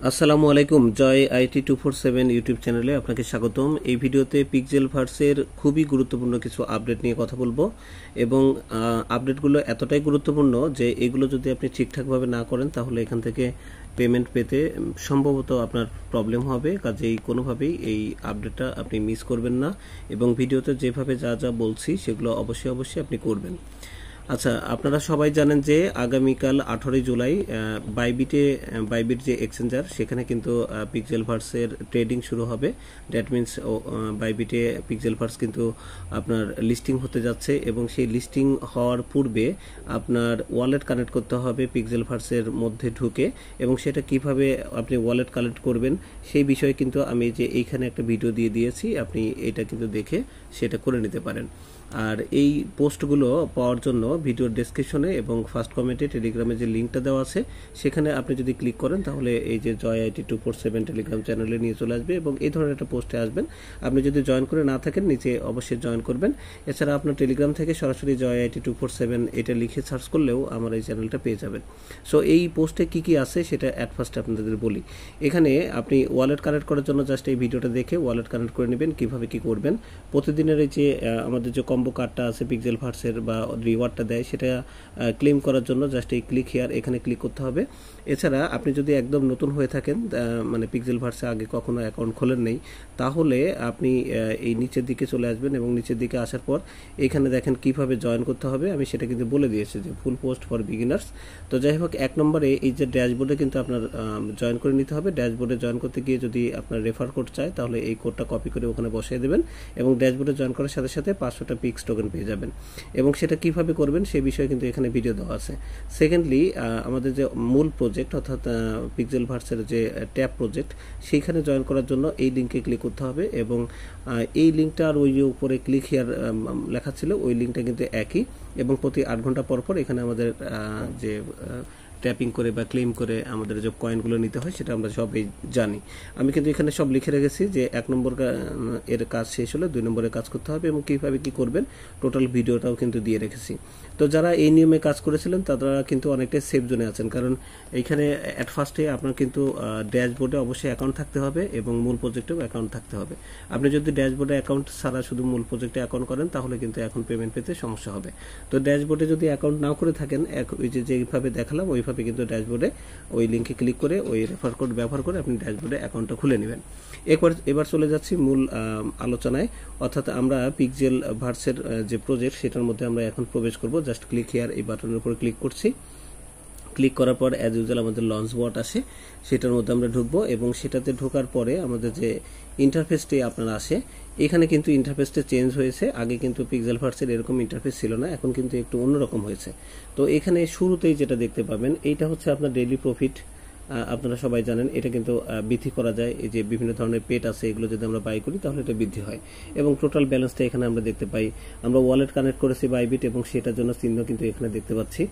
আসসালামু আলাইকুম। জয় IT 247 YouTube চ্যানেলে আপনাকে স্বাগতম। এই ভিডিওতে পিক্সেলভার্সের খুবই গুরুত্বপূর্ণ কিছু আপডেট নিয়ে কথা বলবো এবং আপডেটগুলো এতটাই গুরুত্বপূর্ণ যে এগুলো যদি আপনি ঠিকঠাকভাবে না করেন তাহলে এখান থেকে পেমেন্ট পেতে সম্ভবত আপনার প্রবলেম হবে। কাজেই কোনোভাবেই এই আপডেটটা আপনি মিস করবেন না এবং ভিডিওতে যেভাবে যা যা বলছি সেগুলো অবশ্যই আপনি করবেন। আচ্ছা, আপনারা সবাই জানেন যে আগামীকাল 18 জুলাই বাইবিট যে এক্সচেঞ্জার সেখানে কিন্তু পিক্সেলভার্সের ট্রেডিং শুরু হবে। দ্যাট মিনস বাইবিটে পিক্সেলভার্স কিন্তু আপনার লিস্টিং হতে যাচ্ছে এবং সেই লিস্টিং হওয়ার পূর্বে আপনার ওয়ালেট কানেক্ট করতে হবে পিক্সেলভার্সের মধ্যে ঢুকে, এবং সেটা কিভাবে আপনি ওয়ালেট কানেক্ট করবেন সেই বিষয়ে কিন্তু আমি যে এইখানে একটা ভিডিও দিয়ে দিয়েছি, আপনি এটা কিন্তু দেখে সেটা করে নিতে পারেন। আর এই পোস্টগুলো পাওয়ার জন্য ভিডিওর ডেসক্রিপশনে এবং ফার্স্ট কমেন্টে টেলিগ্রামে যে লিঙ্কটা দেওয়া আছে সেখানে আপনি যদি ক্লিক করেন তাহলে এই যে জয় আইটি 247 টেলিগ্রাম চ্যানেলে নিয়ে চলে আসবে এবং এই ধরনের একটা পোস্টে আসবেন। আপনি যদি জয়েন করে না থাকেন নিচে অবশ্যই জয়েন করবেন। এছাড়া আপনার টেলিগ্রাম থেকে সরাসরি জয় আইটি 247 এটা লিখে সার্চ করলেও আমার এই চ্যানেলটা পেয়ে যাবেন। সো এই পোস্টে কি আছে সেটা অ্যাট ফার্স্ট আপনাদের বলি। এখানে আপনি ওয়ালেট কানেক্ট করার জন্য জাস্ট এই ভিডিওটা দেখে ওয়ালেট কানেক্ট করে নেবেন। কিভাবে কি করবেন, প্রতিদিনের এই যে আমাদের যে কম্বো কার্ডটা আছে পিক্সেলভার্সের বা রিওয়ার্ডটা দেয় সেটা ক্লেম করার জন্য জাস্ট এই ক্লিক হিয়ার এখানে ক্লিক করতে হবে। এছাড়া আপনি যদি একদম নতুন হয়ে থাকেন, মানে পিক্সেলভার্সে আগে কখনো অ্যাকাউন্ট খোলেন নেই, তাহলে আপনি এই নিচের দিকে চলে আসবেন এবং নিচের দিকে আসার পর এখানে দেখেন কিভাবে জয়েন করতে হবে। আমি সেটা কিন্তু বলে দিয়েছি যে ফুল পোস্ট ফর বিগিনার্স। তো যাই হোক, 1 নম্বরে এই যে ড্যাশবোর্ডে কিন্তু আপনার জয়েন করে নিতে হবে। ড্যাশবোর্ডে জয়েন করতে গিয়ে যদি আপনার রেফার কোড চায় তাহলে এই কোডটা কপি করে ওখানে বসিয়ে দেবেন এবং ড্যাশবোর্ডে জয়েন করার সাথে সাথে 500টা পিক্স টোকেন পেয়ে যাবেন। এবং সেটা কিভাবে করবেন সেই বিষয়ে কিন্তু এখানে ভিডিও দেওয়া আছে। সেকেন্ডলি, আমাদের যে মূল প্রজেক্ট অর্থাৎ পিক্সেলভার্সের যে ট্যাব প্রজেক্ট সেইখানে জয়েন করার জন্য এই লিঙ্কে ক্লিক করতে হবে এবং এই লিঙ্কটা আর ওই যে উপরে ক্লিক হিয়ার লেখা ছিল ওই লিঙ্কটা কিন্তু একই এবং প্রতি 8 ঘন্টা পর পর এখানে আমাদের যে ট্যাপিং করে বা ক্লেম করে আমাদের যে কয়েনগুলো নিতে হয় সেটা আমরা সবাই জানি। আমি কিন্তু এখানে সব লিখে রেখেছি যে 1 নম্বর এর কাজ শেষ হলে 2 নম্বরে কাজ করতে হবে এবং কীভাবে কী করবেন টোটাল ভিডিওটাও কিন্তু দিয়ে রেখেছি। তো যারা এই নিয়মে কাজ করেছিলেন তারা কিন্তু অনেকটাই সেফ জোনে আছেন, কারণ এইখানে অ্যাট ফার্স্টে আপনার কিন্তু ড্যাশবোর্ডে অবশ্যই অ্যাকাউন্ট থাকতে হবে এবং মূল প্রজেক্টেও অ্যাকাউন্ট থাকতে হবে। আপনি যদি ড্যাশবোর্ডে অ্যাকাউন্ট ছাড়া শুধু মূল প্রজেক্টে অ্যাকাউন্ট করেন তাহলে কিন্তু এখন পেমেন্ট পেতে সমস্যা হবে। তো ড্যাশবোর্ডে যদি অ্যাকাউন্ট নাও করে থাকেন, ওই যেভাবে দেখালাম ওইভাবে কিন্তু ড্যাশবোর্ডে ওই লিঙ্কে ক্লিক করে ওই রেফার কোড ব্যবহার করে আপনি ড্যাশবোর্ডে অ্যাকাউন্টটা খুলে নেবেন। এবার চলে যাচ্ছি মূল আলোচনায়, অর্থাৎ আমরা পিক্সেলভার্সের যে প্রজেক্ট সেটার মধ্যে আমরা এখন প্রবেশ করব। জাস্ট ক্লিক হিয়ার এই বাটনের উপর ক্লিক করছি। ক্লিক করার পর অ্যাজ ইউজুয়াল আমাদের লঞ্চ বট আসে, সেটার মধ্যে আমরা ঢুকবো এবং সেটাতে ঢোকার পরে আমাদের যে ইন্টারফেসটি আপনার আসে, এখানে কিন্তু ইন্টারফেসটা চেঞ্জ হয়েছে। আগে কিন্তু পিক্সেলভার্সের এরকম ইন্টারফেস ছিল না, এখন কিন্তু একটু অন্যরকম হয়েছে। তো এখানে শুরুতেই যেটা দেখতে পাবেন এইটা হচ্ছে আপনার ডেইলি প্রফিট। আপনারা সবাই জানেন এটা কিন্তু বৃদ্ধি করা যায়। এই যে বিভিন্ন ধরনের পেট আছে এগুলো যদি আমরা বাই করি তাহলে এটা বৃদ্ধি হয় এবং টোটাল ব্যালেন্সটা এখানে আমরা দেখতে পাই। আমরা ওয়ালেট কানেক্ট করেছি বাইবিট এবং সেটার জন্য চিহ্ন কিন্তু এখানে দেখতে পাচ্ছি।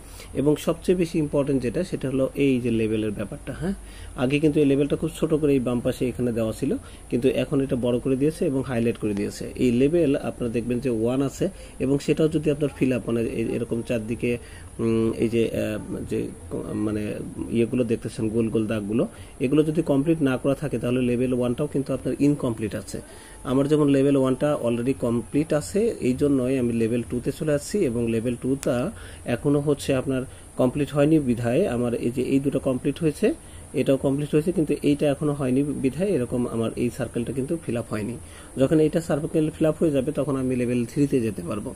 এবং সবচেয়ে বেশি ইম্পর্টেন্ট যেটা সেটা হলো এই যে লেভেলের ব্যাপারটা। হ্যাঁ, আগে কিন্তু এই লেভেলটা খুব ছোট করে এই বাম পাশে এখানে দেওয়া ছিল, কিন্তু এখন এটা বড় করে দিয়েছে এবং হাইলাইট করে দিয়েছে। এই লেভেল আপনারা দেখবেন যে 1 আছে এবং সেটাও যদি আপনার ফিল আপ মানে এরকম চারদিকে এই যে মানে ইয়েগুলো দেখতেছেন গোল গোল দাগগুলো, এগুলো যদি কমপ্লিট না করা থাকে তাহলে লেভেল 1টাও কিন্তু আপনার ইনকমপ্লিট আছে। আমার যেমন লেভেল 1টা অলরেডি কমপ্লিট আছে, এই জন্যই আমি লেভেল 2তে চলে আসছি এবং লেভেল 2টা এখনো হচ্ছে আপনার কমপ্লিট হয়নি বিধায় আমার এই যে এই দুটো কমপ্লিট হয়েছে, এটাও কমপ্লিট হয়েছে, কিন্তু এইটা এখনো হয়নি বিধায় এরকম আমার এই সার্কেলটা কিন্তু ফিল আপ হয়নি। যখন এইটা সার্কেল ফিল আপ হয়ে যাবে তখন আমি লেভেল 3তে যেতে পারবো।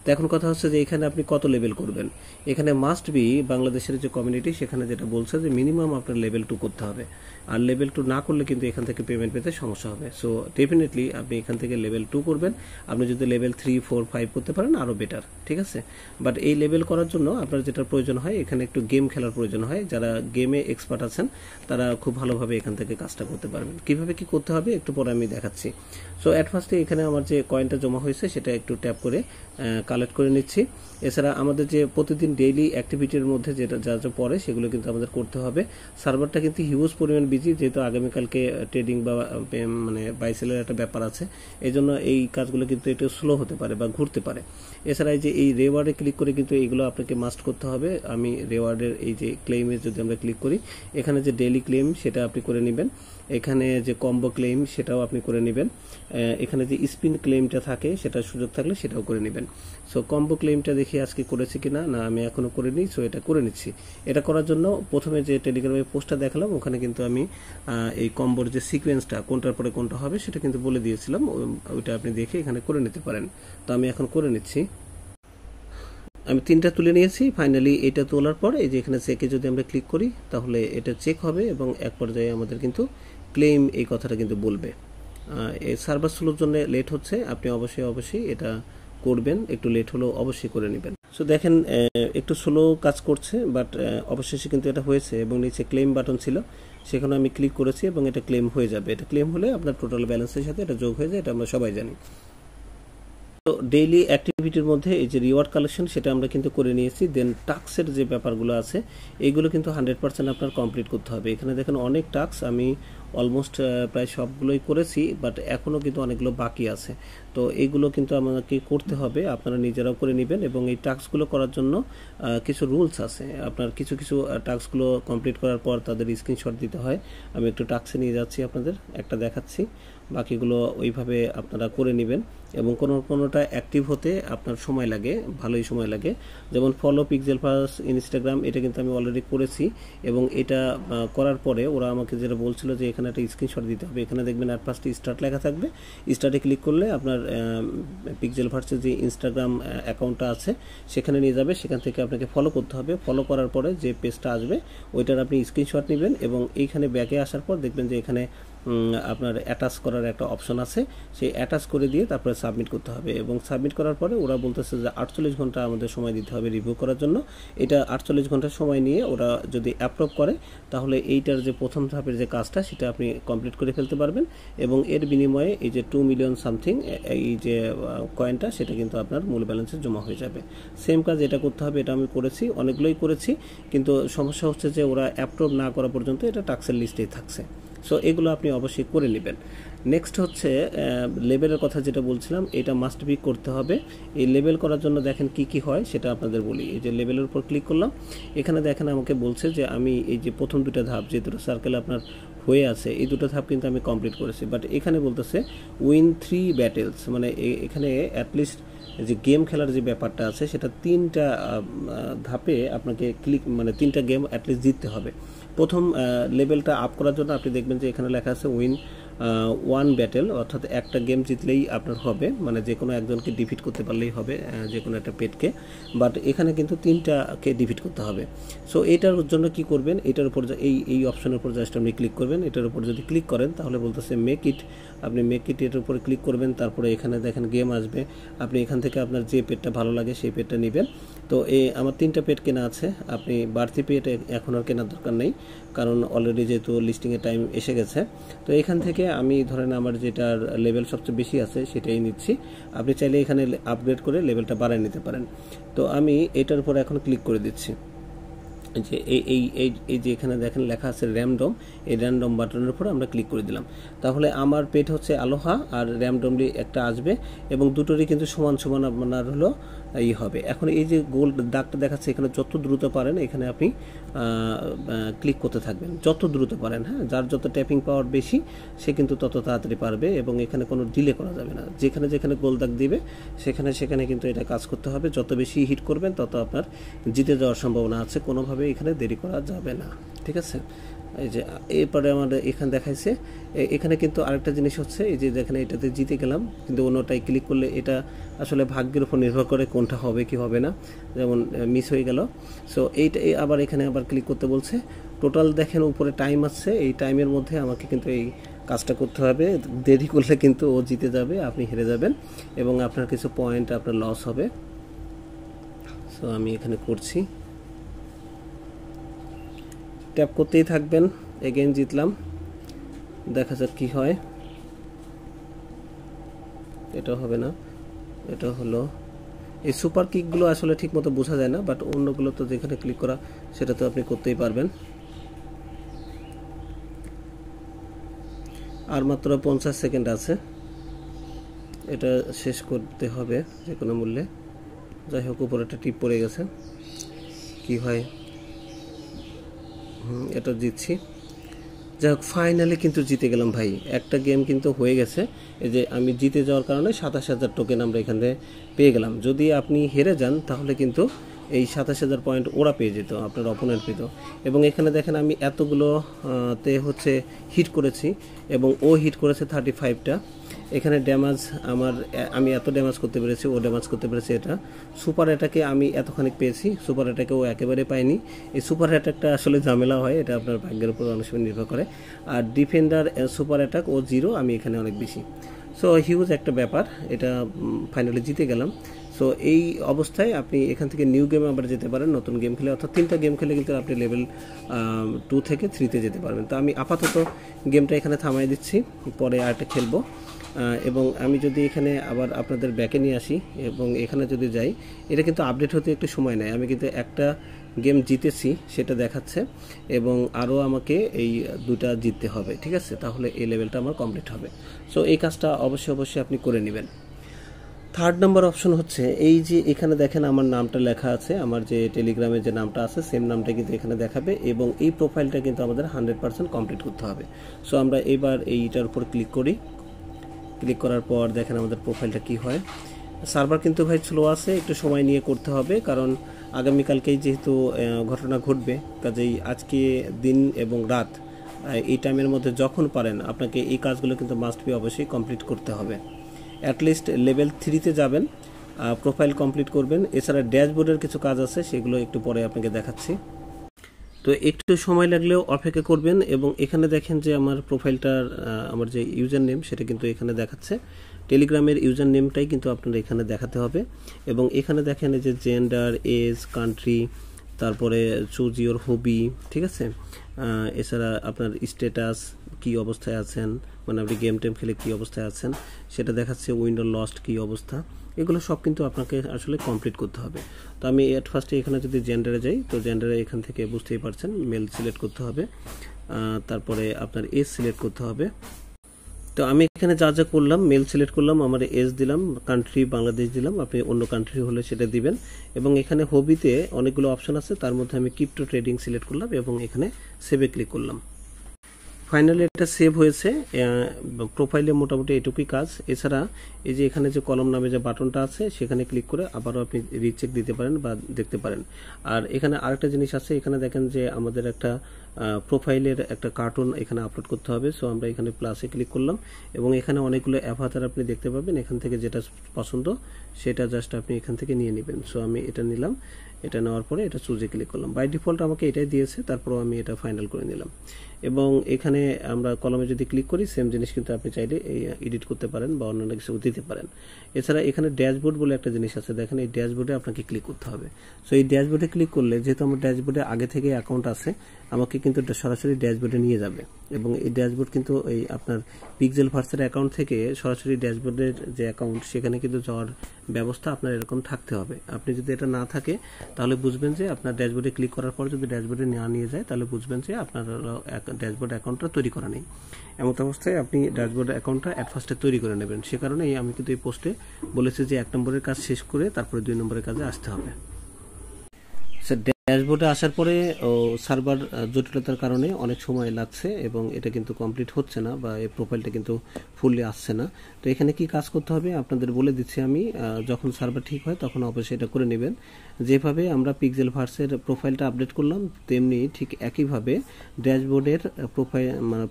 তো এখন কথা হচ্ছে যে এখানে আপনি কত লেভেল করবেন। এখানে মাস্ট বি বাংলাদেশের যে কমিউনিটি সেখানে যেটা বলছে যে মিনিমাম আপনার লেভেল 2 করতে হবে, আর লেভেল 2 না করলে কিন্তু এখান থেকে পেমেন্ট পেতে সমস্যা হবে। সো ডেফিনেটলি আপনি এখান থেকে লেভেল 2 করবেন। আপনি যদি লেভেল 3, 4, 5 করতে পারেন আরও বেটার, ঠিক আছে। বাট এই লেভেল করার জন্য আপনার যেটা প্রয়োজন হয় এখানে একটু গেম খেলার প্রয়োজন হয়। যারা গেমে এক্সপার্ট আছেন তারা খুব ভালোভাবে এখান থেকে কাজটা করতে পারবেন। কিভাবে কি করতে হবে একটু পরে আমি দেখাচ্ছি। সো অ্যাট ফার্স্টে এখানে আমার যে কয়েনটা জমা হয়েছে সেটা একটু ট্যাপ করে কালেক্ট করে নিচ্ছি। এছাড়া আমাদের যে প্রতিদিন ডেইলি অ্যাক্টিভিটির মধ্যে যেটা যা যা পড়ে সেগুলো কিন্তু আমাদের করতে হবে। সার্ভারটা কিন্তু হিউজ পরিমাণ বিজি, যেহেতু আগামীকালকে ট্রেডিং বা মানে বাইসেলের একটা ব্যাপার আছে, এই জন্য এই কাজগুলো কিন্তু একটু স্লো হতে পারে বা ঘুরতে পারে। এছাড়া এই যে এই রেওয়ার্ডে ক্লিক করে কিন্তু এইগুলো আপনাকে মাস্ট করতে হবে। আমি রেওয়ার্ডের এই যে ক্লেইমে যদি আমরা ক্লিক করি, এখানে যে ডেইলি ক্লেম সেটা আপনি করে নেবেন, এখানে যে কম্বো ক্লেম সেটাও আপনি করে নেবেন, এখানে যে স্পিন ক্লেমটা থাকে সেটা সুযোগ থাকলে সেটাও করে নেবেন। সো কম্বো ক্লেমটা দেখি আজকে করেছি কিনা, না আমি এখনো করিনি, সো এটা করে নিচ্ছি। এটা করার জন্য প্রথমে যে টেলিগ্রামে পোস্টটা দেখালাম ওখানে কিন্তু আমি এই কম্বোর যে সিকোয়েন্সটা কোনটার পরে কোনটা হবে সেটা কিন্তু বলে দিয়েছিলাম, ওইটা আপনি দেখে এখানে করে নিতে পারেন। তো আমি এখন করে নিচ্ছি। আমি 3টা তুলে নিয়েছি। ফাইনালি এটা তোলার পর এই যে এখানে চেকে যদি আমরা ক্লিক করি তাহলে এটা চেক হবে এবং এক পর্যায়ে আমাদের কিন্তু ক্লেম এই কথাটা কিন্তু বলবে। এই সার্ভার স্লোর জন্য লেট হচ্ছে, আপনি অবশ্যই এটা করবেন, একটু লেট হলেও অবশ্যই করে নেবেন। সো দেখেন একটু স্লো কাজ করছে, বাট অবশেষে কিন্তু এটা হয়েছে এবং নিচে ক্লেম বাটন ছিল সেখানে আমি ক্লিক করেছি এবং এটা ক্লেম হয়ে যাবে। এটা ক্লেম হলে আপনার টোটাল ব্যালেন্সের সাথে এটা যোগ হয়ে যায়, এটা আমরা সবাই জানি। তো ডেইলি অ্যাক্টিভিটির মধ্যে এই যে রিওয়ার্ড কালেকশন সেটা আমরা কিন্তু করে নিয়েছি। দেন টাস্কের যে ব্যাপারগুলো আছে এইগুলো কিন্তু 100% আপনার কমপ্লিট করতে হবে। এখানে দেখেন অনেক টাস্ক আমি অলমোস্ট প্রায় সবগুলোই করেছি, বাট এখনও কিন্তু অনেকগুলো বাকি আছে। তো এইগুলো কিন্তু আমাকে করতে হবে, আপনারা নিজেরাও করে নেবেন। এবং এই টাস্কগুলো করার জন্য কিছু রুলস আছে, আপনার কিছু টাস্কগুলো কমপ্লিট করার পর তাদের স্ক্রিনশট দিতে হয়। আমি একটু টাস্কে নিয়ে যাচ্ছি, আপনাদের একটা দেখাচ্ছি, বাকিগুলো ওইভাবে আপনারা করে নেবেন। এবং কোনোটা অ্যাক্টিভ হতে আপনার সময় লাগে, ভালোই সময় লাগে। যেমন ফলো পিক্সেল ফার্স ইনস্টাগ্রাম, এটা কিন্তু আমি অলরেডি করেছি এবং এটা করার পরে ওরা আমাকে যেটা বলছিল যে এখানে একটা স্ক্রিনশট দিতে হবে। এখানে দেখবেন আর ফার্স্টে স্টার্ট লেখা থাকবে, স্টার্টে ক্লিক করলে আপনার পিক্সেল ফার্সের যে ইনস্টাগ্রাম অ্যাকাউন্টটা আছে সেখানে নিয়ে যাবে, সেখান থেকে আপনাকে ফলো করতে হবে। ফলো করার পরে যে পেজটা আসবে ওইটার আপনি স্ক্রিনশট নেবেন এবং এইখানে ব্যাকে আসার পর দেখবেন যে এখানে আপনার অ্যাটাচ করার একটা অপশন আছে, সেই অ্যাটাচ করে দিয়ে তারপরে সাবমিট করতে হবে। এবং সাবমিট করার পরে ওরা বলতেছে যে 48 ঘন্টা আমাদের সময় দিতে হবে রিভিউ করার জন্য। এটা 48 ঘন্টা সময় নিয়ে ওরা যদি অ্যাপ্রুভ করে তাহলে এইটার যে প্রথম ধাপের যে কাজটা সেটা আপনি কমপ্লিট করে ফেলতে পারবেন এবং এর বিনিময়ে এই যে 2 মিলিয়ন সামথিং এই যে কয়েনটা সেটা কিন্তু আপনার মূল ব্যালেন্সে জমা হয়ে যাবে। সেম কাজ এটা করতে হবে, এটা আমি করেছি, অনেকগুলোই করেছি, কিন্তু সমস্যা হচ্ছে যে ওরা অ্যাপ্রুভ না করা পর্যন্ত এটা টাস্কের লিস্টেই থাকছে। সো এগুলো আপনি অবশ্যই করে নেবেন। নেক্সট হচ্ছে লেবেলের কথা যেটা বলছিলাম, এটা মাস্ট বি করতে হবে। এই লেবেল করার জন্য দেখেন কি হয় সেটা আপনাদের বলি। এই যে লেবেলের উপর ক্লিক করলাম, এখানে দেখেন আমাকে বলছে যে আমি এই যে প্রথম দুটো ধাপ যে দুটো সার্কেল আপনার হয়ে আছে এই দুটো ধাপ কিন্তু আমি কমপ্লিট করেছি, বাট এখানে বলতেছে উইন 3 ব্যাটেলস, মানে এখানে অ্যাটলিস্ট যে গেম খেলার যে ব্যাপারটা আছে সেটা 3টা ধাপে আপনাকে মানে 3টা গেম অ্যাটলিস্ট জিততে হবে। প্রথম লেভেলটা আপ করার জন্য আপনি দেখবেন যে এখানে লেখা আছে উইন 1 ব্যাটেল, অর্থাৎ একটা গেম জিতলেই আপনার হবে, মানে যে কোনো একজনকে ডিফিট করতে পারলেই হবে, যে কোনো একটা পেটকে। বাট এখানে কিন্তু 3টাকে ডিফিট করতে হবে। সো এটার জন্য কি করবেন, এটার উপর এই অপশনের উপর জাস্ট আপনি ক্লিক করবেন। এটার উপর যদি ক্লিক করেন তাহলে বলতেছে মেক ইট, আপনি মেক ইট এর উপরে ক্লিক করবেন। তারপরে এখানে দেখেন গেম আসবে, আপনি এখান থেকে আপনার যে পেটটা ভালো লাগে সেই পেটটা নেবেন। তো আমার 3টা পেট কেনা আছে, আপনি বাড়তি পেট এখন আর কেনার দরকার নেই, কারণ অলরেডি যেহেতু লিস্টিংয়ের টাইম এসে গেছে। তো এখান থেকে আমি ধরেন আমার যেটার লেভেল সবচেয়ে বেশি আছে সেটাই নিচ্ছি। আপনি চাইলে এখানে আপগ্রেড করে লেভেলটা বাড়িয়ে নিতে পারেন। তো আমি এটার উপর এখন ক্লিক করে দিচ্ছি। যে এই যে এখানে দেখেন লেখা আছে র্যান্ডম, এই র্যান্ডম বাটনের উপর আমরা ক্লিক করে দিলাম। তাহলে আমার পেট হচ্ছে আলোহা আর র্যান্ডমলি একটা আসবে এবং দুটোরই কিন্তু সমান আপনার হলো হবে। এখন এই যে গোল দাগটা দেখাচ্ছে এখানে যত দ্রুত পারেন এখানে আপনি ক্লিক করতে থাকবেন, যত দ্রুত পারেন। হ্যাঁ, যার যত ট্যাপিং পাওয়ার বেশি সে কিন্তু তত তাড়াতাড়ি পারবে এবং এখানে কোনো ডিলে করা যাবে না। যেখানে গোল দাগ দিবে সেখানে কিন্তু এটা কাজ করতে হবে। যত বেশি হিট করবেন তত আপনার জিতে যাওয়ার সম্ভাবনা আছে, কোনোভাবে এখানে দেরি করা যাবে না। ঠিক আছে, এই যে এরপরে আমাদের এখানে দেখাইছে। এখানে কিন্তু আরেকটা জিনিস হচ্ছে, এই যে দেখেন এটাতে জিতে গেলাম কিন্তু অন্যটাই ক্লিক করলে এটা আসলে ভাগ্যের উপর নির্ভর করে কোনটা হবে কি হবে না, যেমন মিস হয়ে গেল। সো এইটা আবার এখানে আবার ক্লিক করতে বলছে। টোটাল দেখেন উপরে টাইম আছে, এই টাইমের মধ্যে আমাকে কিন্তু এই কাজটা করতে হবে। দেরি করলে কিন্তু ও জিতে যাবে, আপনি হেরে যাবেন এবং আপনার কিছু পয়েন্ট আপনার লস হবে। সো আমি এখানে করছি, ট্যাপ করতেই থাকবেন। এগেইন জিতলাম, দেখা যাক কি হয়। এটা হবে না, এটা হলো। এই সুপার কিকগুলো আসলে ঠিকমতো বোঝা যায় না, বাট অন্যগুলো তো যেখানে ক্লিক করা সেটা তো আপনি করতেই পারবেন। আর মাত্র 50 সেকেন্ড আছে, এটা শেষ করতে হবে যে কোনো মূল্যে। যাই হোক, উপরে একটা টিপ পড়ে গেছে, কি হয়। এটা জিতছি। যাই হোক ফাইনালি কিন্তু জিতে গেলাম ভাই, একটা গেম কিন্তু হয়ে গেছে। এই যে আমি জিতে যাওয়ার কারণে 27,000 টোকেন আমরা এখানে পেয়ে গেলাম। যদি আপনি হেরে যান তাহলে কিন্তু এই 27,000 পয়েন্ট ওরা পেয়ে যেত, আপনার অপোনেন্ট পেত। এবং এখানে দেখেন আমি এতগুলো তে হচ্ছে হিট করেছি এবং ও হিট করেছে 35টা। এখানে ড্যামেজ আমি এত ড্যামেজ করতে পেরেছি, ও ড্যামেজ করতে পেরেছে। এটা সুপার অ্যাটাকে আমি এতখানিক পেয়েছি, সুপার অ্যাটাকে ও একেবারে পায়নি। এই সুপার অ্যাটাকটা আসলে ঝামেলা হয়, এটা আপনার ভাগ্যের উপর অনেক সময় নির্ভর করে। আর ডিফেন্ডার সুপার অ্যাটাক ও 0, আমি এখানে অনেক বেশি। সো হিউজ একটা ব্যাপার, এটা ফাইনালি জিতে গেলাম। সো এই অবস্থায় আপনি এখান থেকে নিউ গেমে আবার যেতে পারেন, নতুন গেম খেলে, অর্থাৎ 3টা গেম খেলে কিন্তু আপনি লেভেল 2 থেকে 3-তে যেতে পারবেন। তো আমি আপাতত গেমটা এখানে থামাই দিচ্ছি, পরে আরেকটা খেলবো। এবং আমি যদি এখানে আবার আপনাদের ব্যাকে নিয়ে আসি এবং এখানে যদি যাই, এটা কিন্তু আপডেট হতে একটু সময় নেয়। আমি কিন্তু একটা গেম জিতেছি সেটা দেখাচ্ছে এবং আরও আমাকে এই 2টা জিততে হবে, ঠিক আছে? তাহলে এই লেভেলটা আমার কমপ্লিট হবে। সো এই কাজটা অবশ্যই আপনি করে নেবেন। 3rd নাম্বার অপশন হচ্ছে এই যে এখানে দেখেন আমার নামটা লেখা আছে, আমার যে টেলিগ্রামে যে নামটা আছে সেম নামটা কিন্তু এখানে দেখাবে এবং এই প্রোফাইলটা কিন্তু আমাদের 100% কমপ্লিট করতে হবে। সো আমরা এবার এইটার উপর ক্লিক করি। ক্লিক করার পর দেখেন আমাদের প্রোফাইলটা কি হয়। সার্ভার কিন্তু ভাই স্লো আছে, একটু সময় নিয়ে করতে হবে, কারণ আগামীকালকেই যেহেতু ঘটনা ঘটবে, কাজেই আজকে দিন এবং রাত এই টাইমের মধ্যে যখন পারেন আপনাকে এই কাজগুলো কিন্তু মাস্ট বি অবশ্যই কমপ্লিট করতে হবে। অ্যাটলিস্ট লেভেল 3-তে যাবেন, প্রোফাইল কমপ্লিট করবেন। এছাড়া ড্যাশবোর্ডের কিছু কাজ আছে, সেগুলো একটু পরে আপনাকে দেখাচ্ছি। তো একটু সময় লাগলেও অপেক্ষা করবেন। এবং এখানে দেখেন যে আমার প্রোফাইলটার আমার যে ইউজার নেম সেটা কিন্তু এখানে দেখাচ্ছে, টেলিগ্রামের ইউজার নেমটাই কিন্তু আপনার এখানে দেখাতে হবে। এবং এখানে দেখেন যে জেন্ডার, এজ, কান্ট্রি, তারপরে চুজ ইওর হবি, ঠিক আছে? এছাড়া আপনার স্ট্যাটাস, কি অবস্থায় আছেন, মানে আপনি গেম টেম খেলে কী অবস্থায় আছেন সেটা দেখাচ্ছে, উইন্ডো লস্ট কী অবস্থা, এগুলো সব কিন্তু আপনাকে আসলে কমপ্লিট করতে হবে। তো আমি এট ফার্স্টে এখানে যদি জেন্ডারে যাই, তো জেন্ডারে এখান থেকে বুঝতেই পারছেন মেল সিলেক্ট করতে হবে, তারপরে আপনার এজ সিলেক্ট করতে হবে। তো আমি এখানে যা যা করলাম, মেল সিলেক্ট করলাম, আমার এজ দিলাম, কান্ট্রি বাংলাদেশ দিলাম, আপনি অন্য কান্ট্রি হলে সেটা দিবেন। এবং এখানে হবিতে অনেকগুলো অপশন আছে, তার মধ্যে আমি ক্রিপ্টো ট্রেডিং সিলেক্ট করলাম এবং এখানে সেভে ক্লিক করলাম। ফাইনালি এটা সেভ হয়েছে। প্রোফাইলে মোটামুটি এটুকুই কাজ। এছাড়া এই যে এখানে যে কলম নামে যে বাটনটা আছে সেখানে ক্লিক করে আবারও আপনি রিচেক দিতে পারেন বা দেখতে পারেন। আর এখানে আরেকটা জিনিস আছে, এখানে দেখেন যে আমাদের একটা প্রোফাইলের একটা কার্টুন এখানে আপলোড করতে হবে। সো আমরা এখানে প্লাসে ক্লিক করলাম এবং এখানে অনেকগুলো অ্যাভাতার আপনি দেখতে পাবেন, এখান থেকে যেটা পছন্দ সেটা জাস্ট আপনি এখান থেকে নিয়ে নেবেন। সো আমি এটা নিলাম, এটা নেওয়ার পরে এটা চুজে ক্লিক করলাম। বাই ডিফল্ট আমাকে এটাই দিয়েছে, তারপরও আমি এটা ফাইনাল করে নিলাম। এবং এখানে আমরা কলমে যদি ক্লিক করি সেম জিনিস কিন্তু আপনি চাইলে এডিট করতে পারেন বা অন্যান্য কিছু দিতে পারেন। এছাড়া এখানে ড্যাশবোর্ড বলে একটা জিনিস আছে, দেখেন এই ড্যাশবোর্ডে আপনাকে ক্লিক করতে হবে। সো এই ড্যাশবোর্ডে ক্লিক করলে যেহেতু আমার ড্যাশবোর্ডে আগে থেকে অ্যাকাউন্ট আছে, আমাকে কিন্তু সরাসরি ড্যাশবোর্ডে নিয়ে যাবে। এবং এই ড্যাশবোর্ড কিন্তু এই আপনার পিক্সেল ভার্সের অ্যাকাউন্ট থেকে সরাসরি ড্যাশবোর্ডের যে অ্যাকাউন্ট সেখানে কিন্তু যাওয়ার ব্যবস্থা আপনার এরকম থাকতে হবে। আপনি যদি এটা না থাকে তাহলে বুঝবেন যে আপনার ড্যাশবোর্ডে ক্লিক করার পর যদি ড্যাশবোর্ডে না নিয়ে যায় তাহলে বুঝবেন যে আপনার ড্যাশবোর্ড অ্যাকাউন্টটা তৈরি করা নেই। এমন অবস্থায় আপনি ড্যাশবোর্ড অ্যাকাউন্টটা অ্যাট ফার্স্টে তৈরি করে নেবেন। সে কারণে আমি কিন্তু এই পোস্টে বলেছি যে 1 নম্বরের কাজ শেষ করে তারপরে 2 নম্বরের কাজে আসতে হবে। ড্যাশবোর্ডে আসার পরে সার্ভার জটিলতার কারণে অনেক সময় লাগছে এবং এটা কিন্তু কমপ্লিট হচ্ছে না বা এই প্রোফাইলটা কিন্তু ফুললি আসছে না। তো এখানে কি কাজ করতে হবে আপনাদের বলে দিচ্ছি আমি, যখন সার্ভার ঠিক হয় তখন অবশ্যই এটা করে নেবেন। যেভাবে আমরা পিক্সেল ভার্সের প্রোফাইলটা আপডেট করলাম তেমনি ঠিক একইভাবে ড্যাশবোর্ডের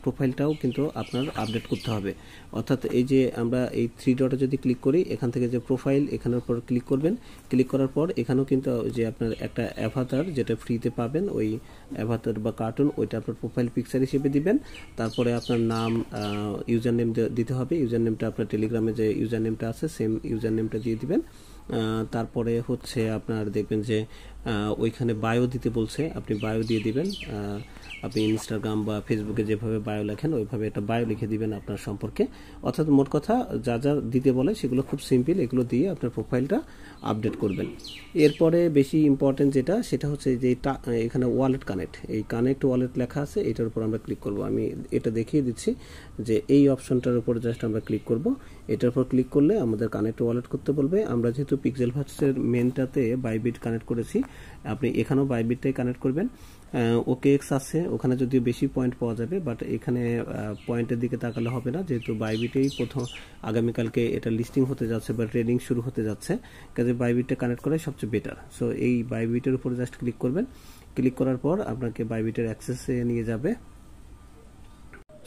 প্রোফাইলটাও কিন্তু আপনার আপডেট করতে হবে। অর্থাৎ এই যে আমরা এই 3 ডটে যদি ক্লিক করি, এখান থেকে যে প্রোফাইল এখানের উপর ক্লিক করবেন, ক্লিক করার পর এখানেও কিন্তু যে আপনার একটা অ্যাভাতার যেটা ফ্রিতে পাবেন, ওই অ্যাভাতার বা কার্টুন ওইটা আপনার প্রোফাইল পিকচার হিসেবে দিবেন। তারপরে আপনার নাম, ইউজার নেম দিতে হবে। ইউজার নেমটা আপনার টেলিগ্রামে যে ইউজার নেমটা আছে সেম ইউজার নেমটা দিয়ে দিবেন। তারপরে হচ্ছে আপনার দেখবেন যে ওইখানে বায়ো দিতে বলছে, আপনি বায়ো দিয়ে দিবেন। আপনি ইনস্টাগ্রাম বা ফেসবুকে যেভাবে বায়ো লেখেন ওইভাবে একটা বায়ো লিখে দিবেন আপনার সম্পর্কে। অর্থাৎ মোট কথা যা যা দিতে বলে সেগুলো খুব সিম্পল, এগুলো দিয়ে আপনার প্রোফাইলটা আপডেট করবেন। এরপরে বেশি ইম্পর্টেন্ট যেটা সেটা হচ্ছে যে এখানে ওয়ালেট কানেক্ট, এই কানেক্ট ওয়ালেট লেখা আছে, এটার উপর আমরা ক্লিক করব। আমি এটা দেখিয়ে দিচ্ছি যে এই অপশনটার উপর জাস্ট আমরা ক্লিক করব। এটার উপর ক্লিক করলে আমাদের কানেক্ট ওয়ালেট করতে বলবে। আমরা যেহেতু পিক্সেল ভার্সের মেনটাতে বাইবিট কানেক্ট করেছি, আপনি এখানেও বাইবিটটাই কানেক্ট করবেন। OKX আছে, ওখানে যদিও বেশি পয়েন্ট পাওয়া যাবে, বাট এখানে পয়েন্টের দিকে তাকালে হবে না, যেহেতু বাইবিটেই প্রথম আগামীকালকে এটা লিস্টিং হতে যাচ্ছে বা ট্রেডিং শুরু হতে যাচ্ছে, কাজে বাইবিটটা কানেক্ট করাই সবচেয়ে বেটার। সো এই বাইবিটের উপরে জাস্ট ক্লিক করবেন, ক্লিক করার পর আপনাকে বাইবিটের অ্যাক্সেসে নিয়ে যাবে।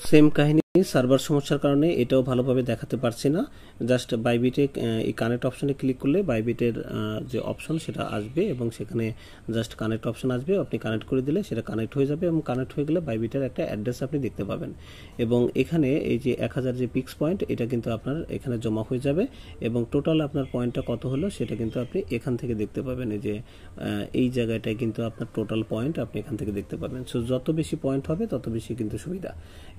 সেম কাহিনী, সার্ভার সমস্যার কারণে এটাও ভালোভাবে দেখাতে পারছি না। জাস্ট বাইবিটে এই কানেক্ট অপশনে ক্লিক করলে বাইবিটের যে অপশন সেটা আসবে এবং সেখানে জাস্ট কানেক্ট অপশন আসবে, আপনি কানেক্ট করে দিলে সেটা কানেক্ট হয়ে যাবে এবং কানেক্ট হয়ে গেলে বাইবিটের একটা অ্যাড্রেস আপনি দেখতে পাবেন এবং এখানে এই যে 1000 যে পিক্স পয়েন্ট এটা কিন্তু আপনার এখানে জমা হয়ে যাবে এবং টোটাল আপনার পয়েন্টটা কত হলো সেটা কিন্তু আপনি এখান থেকে দেখতে পাবেন। এই যে এই জায়গাটায় কিন্তু আপনার টোটাল পয়েন্ট আপনি এখান থেকে দেখতে পাবেন। সো যত বেশি পয়েন্ট হবে তত বেশি কিন্তু সুবিধা।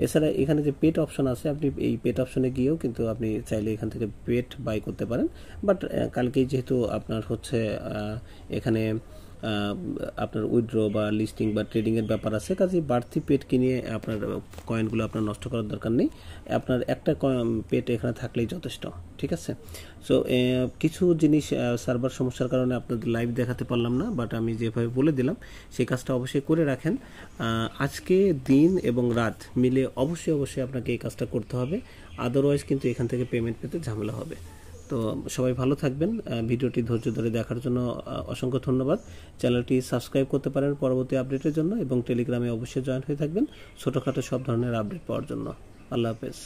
এছাড়া এখানে যে পেট অপশন আছে, আপনি এই পেট অপশনে গিয়েও কিন্তু আপনি চাইলে এখান থেকে পেট বাই করতে পারেন, বাট কালকেই যেহেতু আপনার হচ্ছে এখানে আপনার উইথড্র বা লিস্টিং বা ট্রেডিংয়ের ব্যাপার আছে, কাজে বাড়তি পেট কিনে আপনার কয়েনগুলো আপনার নষ্ট করার দরকার নেই, আপনার একটা পেট এখানে থাকলেই যথেষ্ট। ঠিক আছে, সো কিছু জিনিস সার্ভার সমস্যার কারণে আপনাদের লাইভ দেখাতে পারলাম না, বাট আমি যেভাবে বলে দিলাম সেই কাজটা অবশ্যই করে রাখেন। আজকে দিন এবং রাত মিলে অবশ্যই আপনাকে এই কাজটা করতে হবে, আদারওয়াইজ কিন্তু এখান থেকে পেমেন্ট পেতে ঝামেলা হবে। তো সবাই ভালো থাকবেন, ভিডিওটি ধৈর্য ধরে দেখার জন্য অসংখ্য ধন্যবাদ। চ্যানেলটি সাবস্ক্রাইব করতে পারেন পরবর্তী আপডেটের জন্য এবং টেলিগ্রামে অবশ্যই জয়েন হয়ে থাকবেন ছোটোখাটো সব ধরনের আপডেট পাওয়ার জন্য। আল্লাহ হাফেজ।